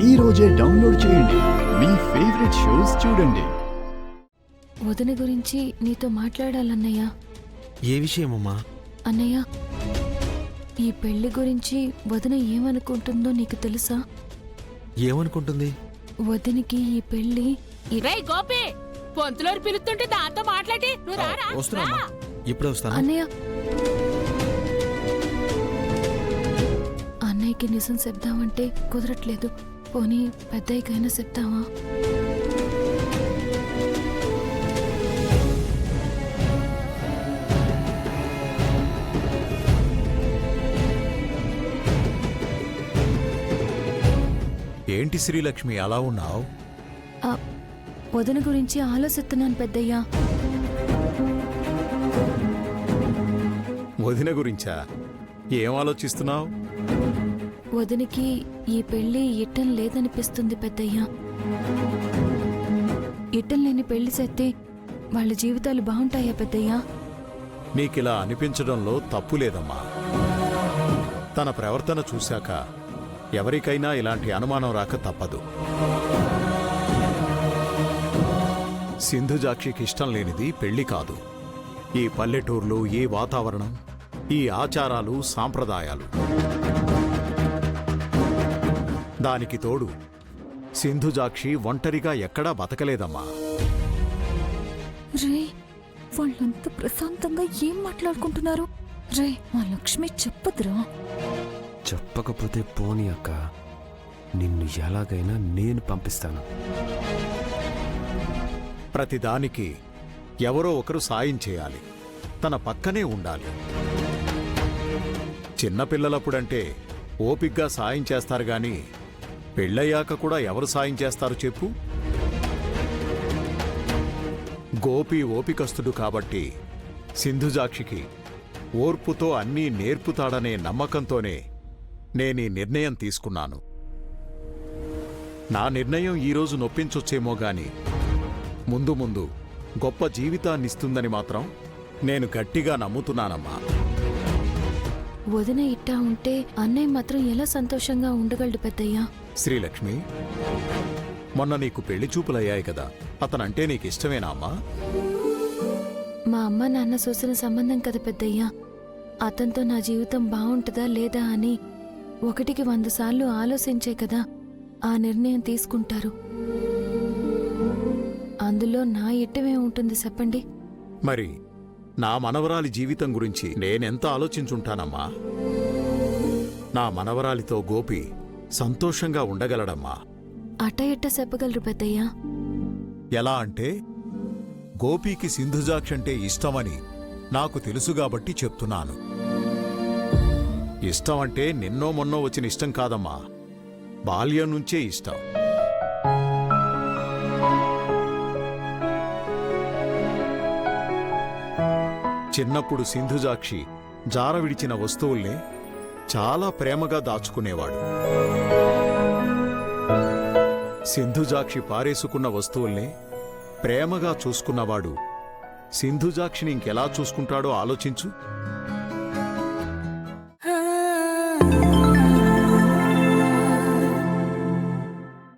ఈ రోజే డౌన్లోడ్ చేయండి. మీ ఫేవరెట్ షోస్ చూడండి. వదిన గురించి నీతో మాట్లాడాలన్నయ్య. ఏ విషయమమ్మా? అన్నయ్య, ఈ పెళ్లి గురించి వదిన ఏమనుకుంటుందో నీకు తెలుసా? ఏమనుకుంటుంది? వదినికి ఈ పెళ్లి గోపి పొంతులోని పిలుస్తుంటే దాంతో మాట్లాడి నువ్వు రారా? వస్తున్నా, ఇప్పుడే వస్తాను. అన్నయ్య, అన్నయ్యకి నిజం చెప్దామంటే కుదరట్లేదు. పోనీ పెద్దయ్యకైనా చెప్తావా? ఏంటి శ్రీలక్ష్మి అలా ఉన్నావు? వదిన గురించి ఆలోచిస్తున్నాను పెద్దయ్యా. వదిన గురించా? ఏం ఆలోచిస్తున్నావు? వదినికి ఈ పెళ్లి ఇట్టం లేదనిపిస్తుంది పెద్దయ్యా. ఇట్టం లేని పెళ్లి చేస్తే వాళ్ళ జీవితాలు బాగుంటాయా పెద్దయ్యా? నీకిలా అనిపించడంలో తప్పు లేదమ్మా. తన ప్రవర్తన చూశాక ఎవరికైనా ఇలాంటి అనుమానం రాక తప్పదు. సింధుజాక్షికి ఇష్టం లేనిది పెళ్లి కాదు. ఈ పల్లెటూర్లు, ఈ వాతావరణం, ఈ ఆచారాలు, సాంప్రదాయాలు. దానికి తోడు సింధుజాక్షి ఒంటరిగా ఎక్కడా బతకలేదమ్మా. రే, వాళ్ళంతా ప్రశాంతంగా ఏం మాట్లాడుకుంటున్నారు? రే, మా లక్ష్మి చెప్పదురా. చెప్పకపోతే పోనీ అక్క, నిన్ను ఎలాగైనా నేను పంపిస్తాను. ప్రతిదానికి ఎవరో ఒకరు సాయం చేయాలి, తన పక్కనే ఉండాలి. చిన్నపిల్లలప్పుడంటే ఓపిగ్గా సాయం చేస్తారు గాని పెళ్ళయ్యాక కూడా ఎవరు సాయం చేస్తారు చెప్పు? గోపి ఓపికస్తుడు కాబట్టి సింధుజాక్షికి ఓర్పుతో అన్నీ నేర్పుతాడనే నమ్మకంతోనే నేనీ నిర్ణయం తీసుకున్నాను. నా నిర్ణయం ఈరోజు నొప్పించొచ్చేమో గాని ముందు ముందు గొప్ప జీవితాన్నిస్తుందని మాత్రం నేను గట్టిగా నమ్ముతున్నానమ్మా. వదిన ఇట్టా ఉంటే అన్నయ్య మాత్రం ఎలా సంతోషంగా ఉండగలడు పెద్దయ్యా? శ్రీలక్ష్మి, మొన్న నీకు పెళ్లి చూపులయ్యాయి కదా, అతనంటే నీకిష్టమేనా అమ్మా? మా అమ్మ నాన్న చూసిన సంబంధం కదా పెద్దయ్యా. అతనితో నా జీవితం బాగుంటుందా లేదా అని 1కి 100 సార్లు ఆలోచించే కదా ఆ నిర్ణయం తీసుకుంటారు. అందులో నా ఇట్టమే ఉంటుంది చెప్పండి? మరి నా మనవరాలి జీవితం గురించి నేనెంత ఆలోచించుంటానమ్మా. నా మనవరాలితో గోపి సంతోషంగా ఉండగలడమ్మా. అట్ట ఎట్ట చెప్పగలరు పెద్దయ్యా? ఎలా అంటే, గోపీకి సింధుజాక్షంటే ఇష్టమని నాకు తెలుసుగాబట్టి చెప్తున్నాను. ఇష్టమంటే నిన్నో మొన్నో వచ్చిన ఇష్టం కాదమ్మా, బాల్యం నుంచే ఇష్టం. చిన్నప్పుడు సింధుజాక్షి జార విడిచిన వస్తువుల్ని చాలా ప్రేమగా దాచుకునేవాడు. సింధుజాక్షి పారేసుకున్న వస్తువుల్ని ప్రేమగా చూసుకున్నవాడు సింధుజాక్షిని ఇంకెలా చూసుకుంటాడో ఆలోచించు.